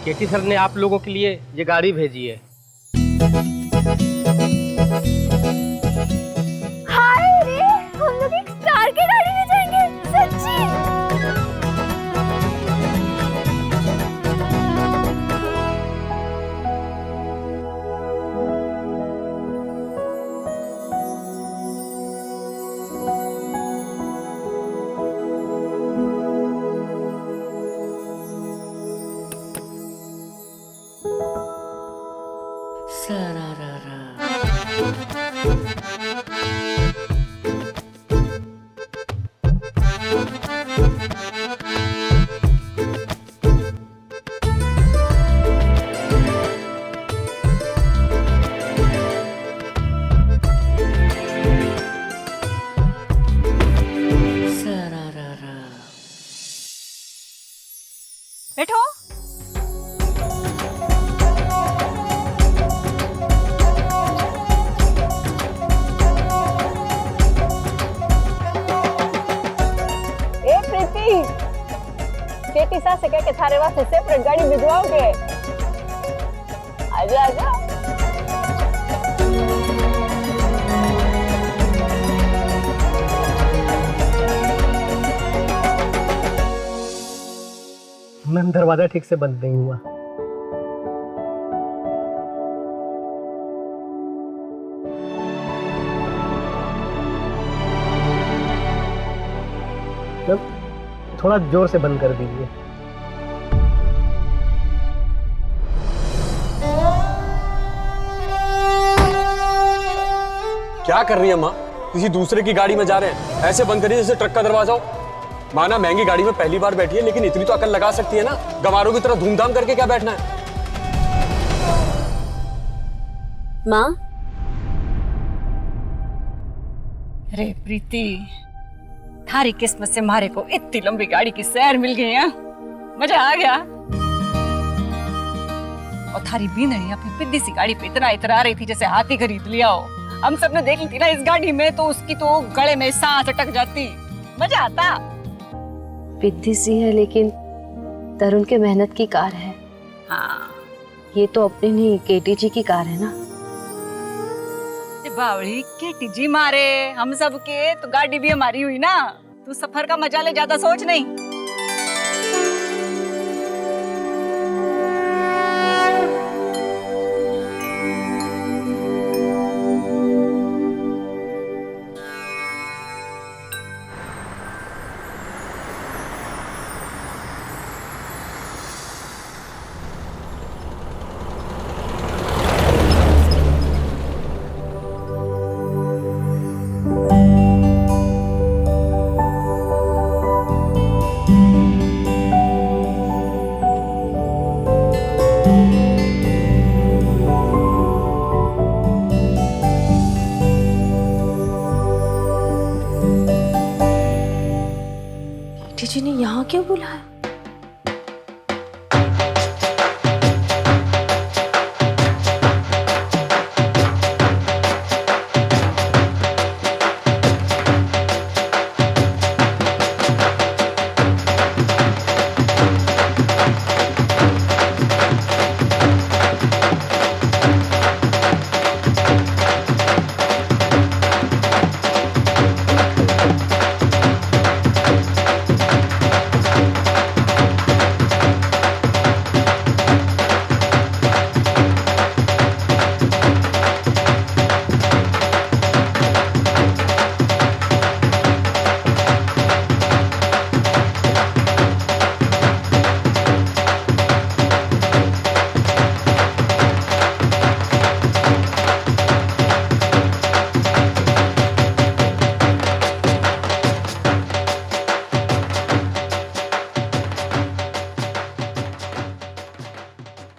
केटी sir ने आप लोगों के लिए ये गाड़ी भेजी है। हाय रे, हम लोग एक कार की गाड़ी में जाएंगे, सच्ची। बैठो। ए प्रीति, केटी सास से कह के थारे वास्ते सेपरेट गाड़ी भिजवाओगे? आजा आजा। मैम दरवाजा ठीक से बंद नहीं हुआ। मैम थोड़ा जोर से बंद कर दीजिए। क्या कर रही है माँ? किसी दूसरे की गाड़ी में जा रहे हैं, ऐसे बंद करिए जैसे ट्रक का दरवाजा हो। माना महंगी गाड़ी में पहली बार बैठी है, लेकिन इतनी तो अकल लगा सकती है ना। गंवारों की तरह धूमधाम करके क्या बैठना है? माँ, अरे प्रीति, थारी किस्मत से मारे को इतनी लंबी गाड़ी की सैर मिल गई है, मजा आ गया। और थारी बींदड़ी अपनी पिद्दी सी गाड़ी पे इतना इतरा रही थी जैसे हाथी खरीद लिया हो। हम सबने देख ली थी ना इस गाड़ी में, तो उसकी तो गले में सांस अटक जाती, मजा आता। पिद्दी सी है लेकिन तरुण के मेहनत की कार है। हाँ, ये तो अपनी नहीं, केटी जी की कार है ना। बावड़ी केटी जी मारे हम सब के, तो गाड़ी भी हमारी हुई ना। तू सफर का मजा ले, ज्यादा सोच नहीं। जी ने यहाँ क्यों बुलाया?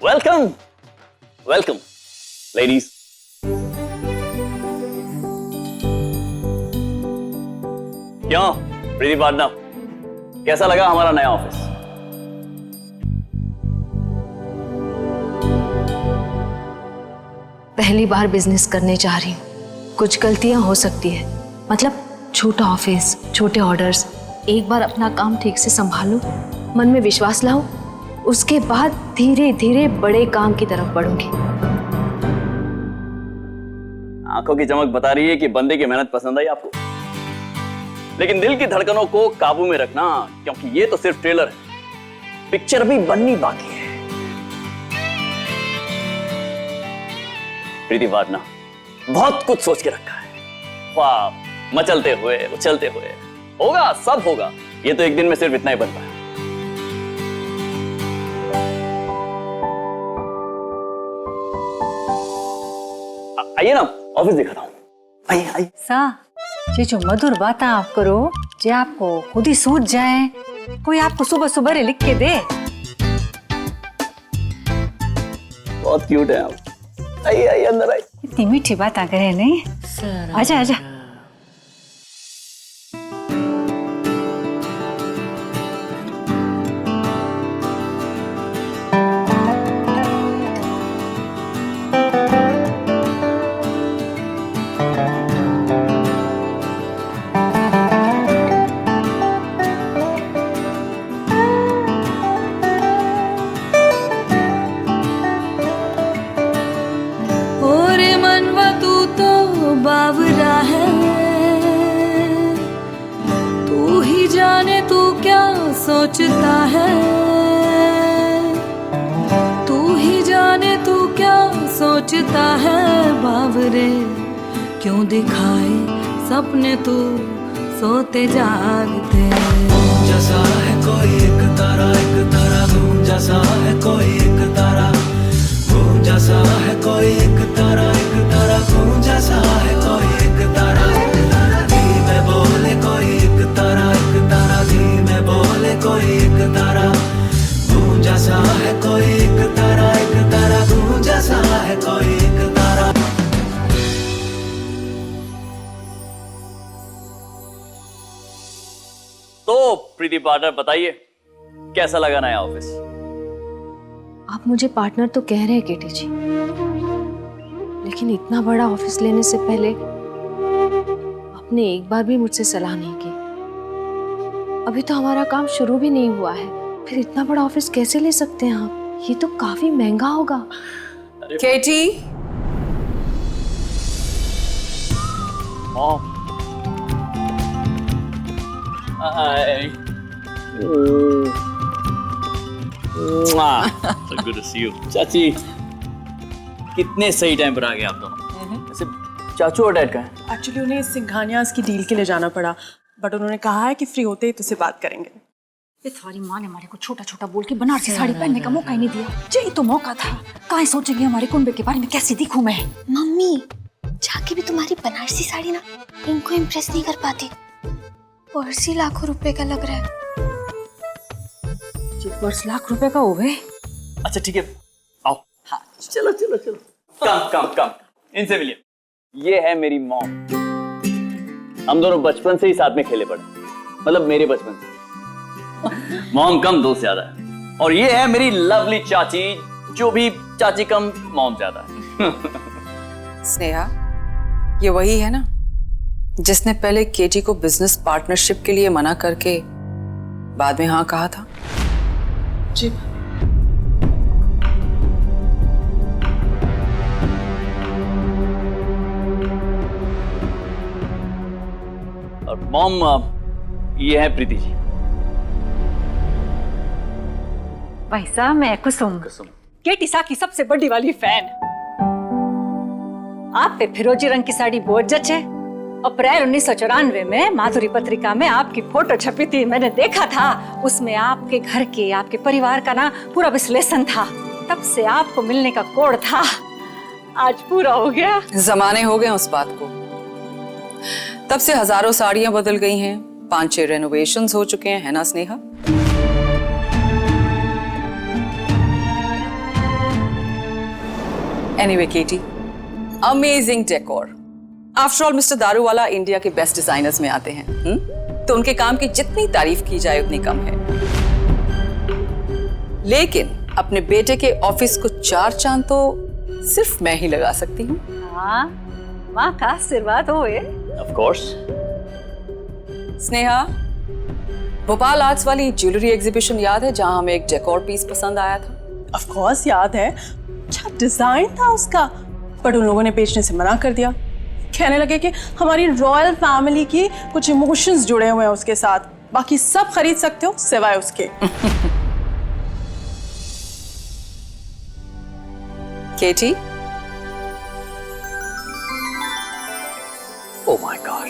Welcome welcome ladies. क्यों प्रीति पार्टनर, कैसा लगा हमारा नया ऑफिस? पहली बार बिजनेस करने जा रही हूँ, कुछ गलतियां हो सकती है। मतलब छोटा ऑफिस, छोटे ऑर्डर्स, एक बार अपना काम ठीक से संभालो, मन में विश्वास लाओ, उसके बाद धीरे धीरे बड़े काम की तरफ बढ़ूंगी। आंखों की चमक बता रही है कि बंदे की मेहनत पसंद आई आपको, लेकिन दिल की धड़कनों को काबू में रखना, क्योंकि ये तो सिर्फ ट्रेलर है, पिक्चर भी बननी बाकी है। प्रीति वाडना बहुत कुछ सोच के रखा है, ख्वाब मचलते हुए उछलते हुए। होगा, सब होगा, ये तो एक दिन में सिर्फ इतना ही बन पाया। आइए ना, ऑफिस दिखाता हूँ। आइए आइए। सा ये जो मधुर बातें आप करो, जे आपको खुद ही सूझ जाए, कोई आपको सुबह सुबह लिख के दे। बहुत क्यूट है आप। आइए आइए, अंदर आइए। इतनी मीठी बातें करे नहीं। आजा आजा। बावरा है, तू ही जाने तू क्या सोचता है, तू ही जाने तू क्या सोचता है। बावरे क्यों दिखाए सपने तू सोते जागते। जैसा है कोई एक तारा घूम, जैसा है कोई एक तारा घूम, जैसा है कोई एक तारा घूम, जैसा है कोई एक तारा धीमे बोले, कोई एक तारा धीमे बोले, कोई एक तारा घूम, जैसा है कोई एक तारा घूम, जैसा है कोई एक तारा। तो प्रीति पार्टनर बताइए, कैसा लगा नया ऑफिस? आप मुझे पार्टनर तो कह रहे हैं केटी जी, लेकिन इतना बड़ा ऑफिस लेने से पहले आपने एक बार भी मुझसे सलाह नहीं की। अभी तो हमारा काम शुरू भी नहीं हुआ है, फिर इतना बड़ा ऑफिस कैसे ले सकते हैं आप? ये तो काफी महंगा होगा। केटी, So good to see you. चाची, कितने सही टाइम पर आ गए आप दोनों। वैसे चाचू और डैड कहाँ हैं? एक्चुअली उन्हें सिंघानियाज की डील के लिए जाना पड़ा, बट उन्होंने कहा है कि फ्री होते ही तुझसे बात करेंगे। ये तुम्हारी माँ ने हमारे को छोटा छोटा बोल के बनारसी साड़ी पहनने का मौका ही नहीं दिया। यही तो मौका था। काहे सोचेंगे हमारे कुंबे के बारे में, कैसी दिखूं मैं। मम्मी जाके भी तुम्हारी बनारसी साड़ी ना इनको इम्प्रेस नहीं कर पाती। पर्स ही लाखों रुपए का लग रहा है। जो पर्स लाख रुपए का होवे। अच्छा ठीक है, आओ। हाँ चलो चलो चलो। कम इनसे मिलिए। ये है मेरी मॉम। हम दोनों बचपन से ही साथ में खेले पड़े, मतलब मेरे बचपन से। मॉम कम दोस्त ज्यादा है। और ये है मेरी लवली चाची, जो भी चाची कम मॉम ज्यादा है। स्नेहा, ये वही है ना जिसने पहले केटी को बिजनेस पार्टनरशिप के लिए मना करके बाद में हाँ कहा था? जी। और मॉम, ये है प्रीति जी। भाई साहब, मैं कुसुम केटी सा की सबसे बड़ी वाली फैन। आप पे फिरोजी रंग की साड़ी बहुत जचे। अप्रैल 1994 में माधुरी पत्रिका में आपकी फोटो छपी थी, मैंने देखा था। उसमें आपके घर के, आपके परिवार का ना पूरा विश्लेषण था। तब से आपको मिलने का कोड था, आज पूरा हो गया। जमाने हो गए उस बात को। तब से हजारों साड़ियां बदल गई हैं, 5-6 रेनोवेशंस हो चुके हैं, है ना Sneha? Anyway Katie, amazing decor. After all Mr Daruwala India के बेस्ट डिजाइनर्स में आते हैं, तो उनके काम की जितनी तारीफ की जाए उतनी कम है। लेकिन अपने बेटे के ऑफिस को 4 चांद तो सिर्फ मैं ही लगा सकती हूँ। हाँ, माँ का आशीर्वाद होए। Of course. Sneha, Bhopal arts वाली ज्वेलरी एग्जीबिशन याद है जहां हमें एक डेकोर पीस पसंद आया था? ऑफ कोर्स याद है, अच्छा डिजाइन था उसका, बट उन लोगों ने बेचने से मना कर दिया। कहने लगे कि हमारी रॉयल फैमिली की कुछ इमोशंस जुड़े हुए हैं उसके साथ, बाकी सब खरीद सकते हो सिवाय उसके। केटी, ओह माय गॉड,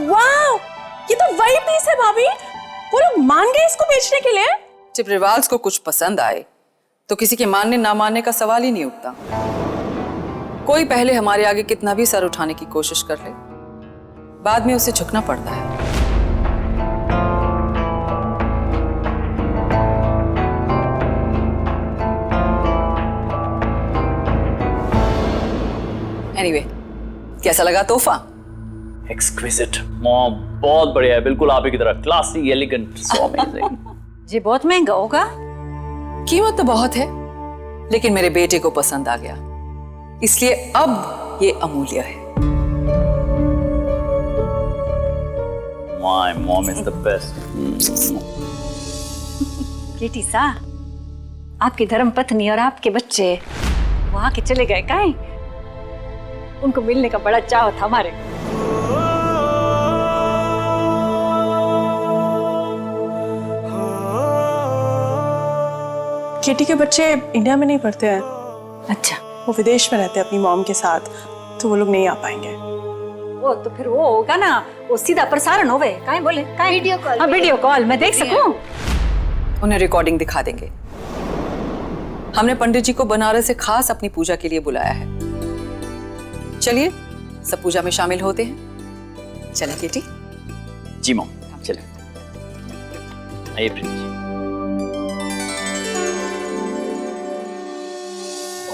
वाओ, ये तो वही पीस है भाभी, वो लोग मान गए इसको बेचने के लिए। जब रिवाल्स को कुछ पसंद आए तो किसी के मानने ना मानने का सवाल ही नहीं उठता। कोई पहले हमारे आगे कितना भी सर उठाने की कोशिश कर ले, बाद में उसे झुकना पड़ता है। एनीवे, कैसा लगा तोहफा? एक्सक्विजिट मॉम, बहुत बढ़िया है, बिल्कुल आप ही की तरह, क्लासी, एलिगेंट, सो अमेजिंग। जी बहुत महंगा होगा। कीमत तो बहुत है, लेकिन मेरे बेटे को पसंद आ गया, इसलिए अब ये अमूल्य है। My mom is the best. केटी सा, आपकी धर्मपत्नी और आपके बच्चे वहां के चले गए काहे? उनको मिलने का बड़ा चाव था हमारे। केटी के बच्चे इंडिया में नहीं पढ़ते हैं, अच्छा, वो विदेश में रहते हैं अपनी मॉम के साथ, तो वो लोग नहीं आ पाएंगे। वो तो फिर वो होगा ना, वो सीधा प्रसारण होवे, काहे बोले? काहे? Video call. हाँ, वीडियो कॉल मैं देख सकूं? उन्हें रिकॉर्डिंग दिखा देंगे। हमने पंडित जी को बनारस से खास अपनी पूजा के लिए बुलाया है। चलिए सब पूजा में शामिल होते हैं। चले केटी। जी मॉम, चले आइए प्लीज।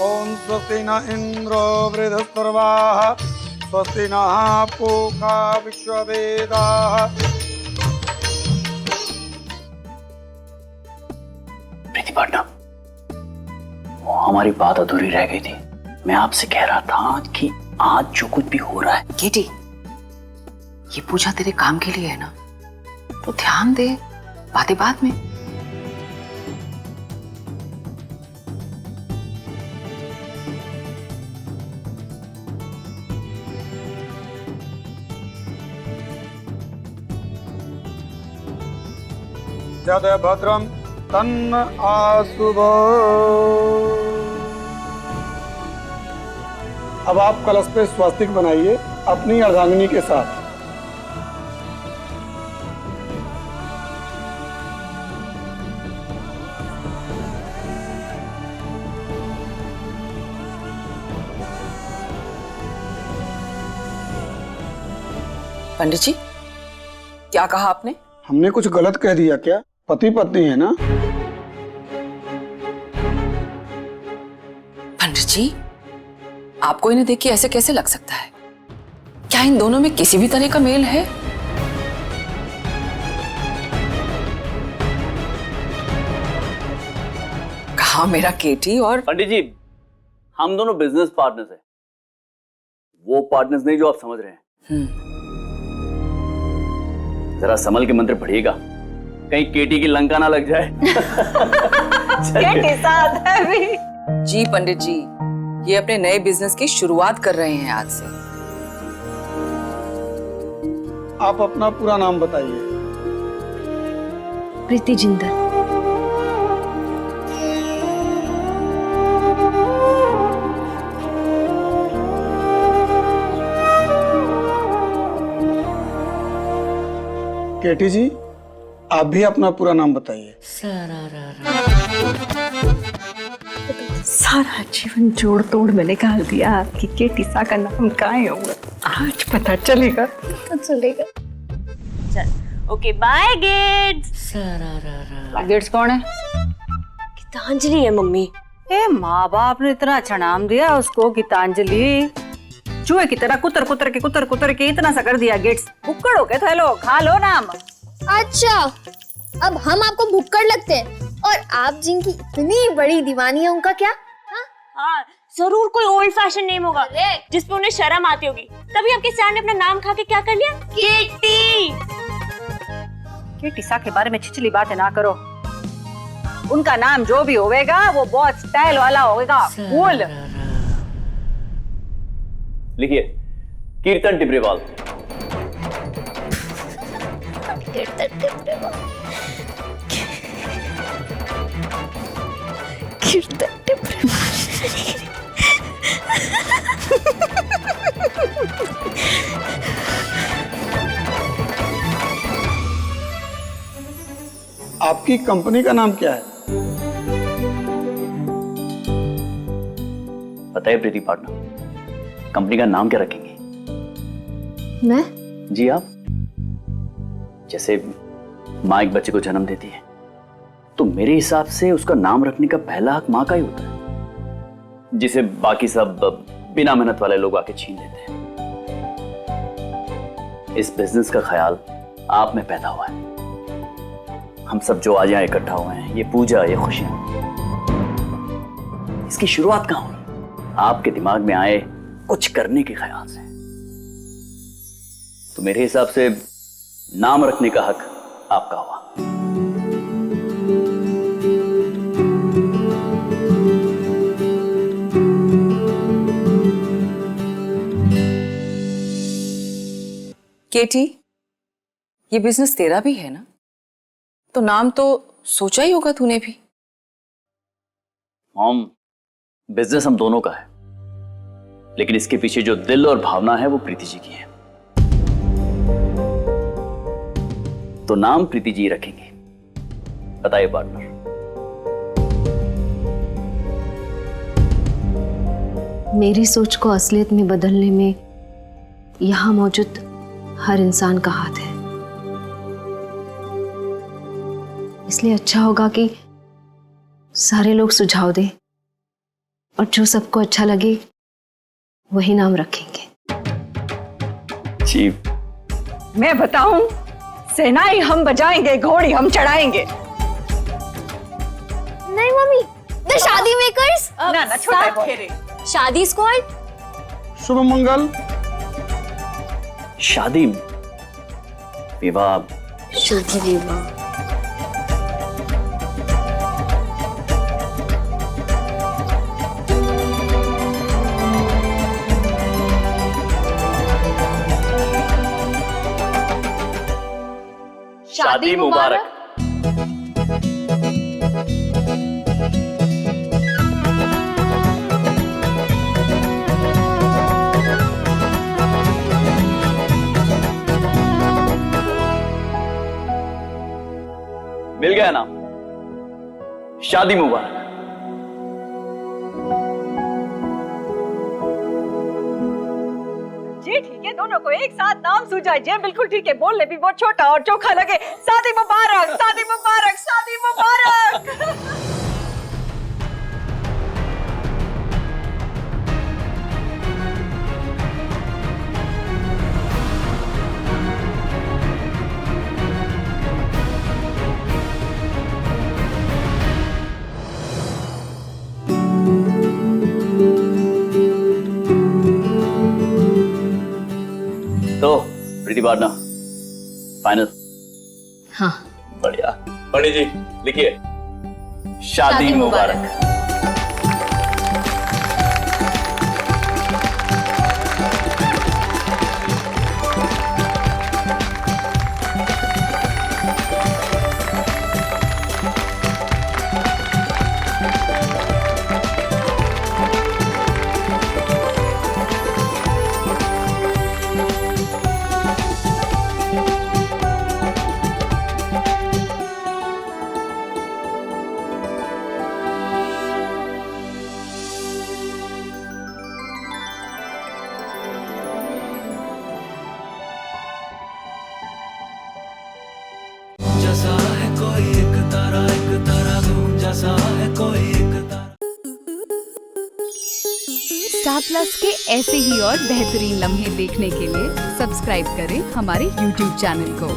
ओम स्वस्ति न इंद्रो वृद्धस्पर्वाः स्वस्ति नः पूषा विश्ववेदाः। प्रीति पार्टनर, वो हमारी बात अधूरी रह गई थी। मैं आपसे कह रहा था कि आज जो कुछ भी हो रहा है, केटी, ये पूजा तेरे काम के लिए है ना, तो ध्यान दे, बातें बाद में। यद भद्रम तन्न आशुभ। अब आप कलश पे स्वस्तिक बनाइए अपनी अर्धांगिनी के साथ। पंडित जी, क्या कहा आपने? हमने कुछ गलत कह दिया क्या? पति पत्नी है ना? पंडित जी, आपको इन्हें देख के ऐसे कैसे लग सकता है? क्या इन दोनों में किसी भी तरह का मेल है? कहा मेरा केटी और पंडित जी, हम दोनों बिजनेस पार्टनर्स हैं, वो पार्टनर्स नहीं जो आप समझ रहे हैं। जरा संभल के मंत्र पढ़िएगा, कहीं केटी की लंका ना लग जाए। केटी साथ है भी। जी पंडित जी, ये अपने नए बिजनेस की शुरुआत कर रहे हैं आज से। आप अपना पूरा नाम बताइए। प्रीति जिंदल। केटी जी, आप भी अपना पूरा नाम बताइए। सारा जीवन जोड़ तोड़ में निकाल दिया कि केटी सा का नाम काहे होगा, आज पता चलेगा। चलेगा। चल, ओके बाय गेट्स। गेट्स कौन है? गीतांजलि है मम्मी। ए माँ बाप ने इतना अच्छा नाम दिया उसको गीतांजलि, चूहे की तरह कुतर के इतना सा कर दिया। गेट्स भुक्कड़ हो गए तो हेलो खा लो नाम। अच्छा, अब हम आपको भुक्कड़ लगते हैं और आप जिनकी इतनी बड़ी दीवानी है उनका क्या? हाँ, जरूर कोई ओल्ड फैशन नेम होगा जिसपे उन्हें शर्म आती होगी, तभी आपके सर ने अपना नाम खा के क्या कर लिया, केटी। केटी सा के बारे में छिछली बातें ना करो। उनका नाम जो भी होवेगा वो बहुत स्टाइल वाला होगा, कूल। लिखिए, कीर्तन टिब्रेवाल। कीर्तन टिब्रेवाल। कीर्तन टिब्रेवाल। आपकी कंपनी का नाम क्या है? बताइए प्रीति पार्टनर, कंपनी का नाम क्या रखेंगे? मैं? जी आप। जैसे माँ एक बच्चे को जन्म देती है तो मेरे हिसाब से उसका नाम रखने का पहला हक माँ का ही होता है, जिसे बाकी सब बिना मेहनत वाले लोग आके छीन लेते हैं। इस बिजनेस का ख्याल आप में पैदा हुआ है। हम सब जो आज यहाँ इकट्ठा हुए हैं, ये पूजा, ये खुशियां, इसकी शुरुआत कहाँ हुई? आपके दिमाग में आए कुछ करने के ख्याल से। तो मेरे हिसाब से नाम रखने का हक आपका हुआ। केटी, ये बिजनेस तेरा भी है ना, तो नाम तो सोचा ही होगा तूने भी। मॉम, बिजनेस हम दोनों का है, लेकिन इसके पीछे जो दिल और भावना है वो प्रीति जी की है। तो नाम प्रीति जी रखेंगे। बताइए पार्टनर। मेरी सोच को असलियत में बदलने में यहाँ मौजूद हर इंसान का हाथ है, इसलिए अच्छा होगा कि सारे लोग सुझाव दें और जो सबको अच्छा लगे वही नाम रखेंगे। जी, मैं बताऊं, सेनाई हम बजाएंगे, घोड़ी हम चढ़ाएंगे। नहीं मम्मी, द शादी मेकर्स। ना छोटा बॉय। शादी स्क्वाड। शुभ मंगल। शादी, विवाह, शुभ विवाह। शादी मुबारक। मिल गया नाम, शादी मुबारक। जी ठीक है, दोनों को एक साथ नाम सूझा जे, बिल्कुल ठीक है। बोलने भी बहुत छोटा और चोखा लगे। शादी मुबारक, शादी मुबारक, शादी मुबारक। तो प्रीति पार्टनर, फाइनल? हाँ। बढ़िया। पंडित जी लिखिए, शादी मुबारक। जैसा है कोई एक तारा घूम जैसा है कोई एक तारा। स्टार प्लस के ऐसे ही और बेहतरीन लम्हे देखने के लिए सब्सक्राइब करें हमारे YouTube चैनल को।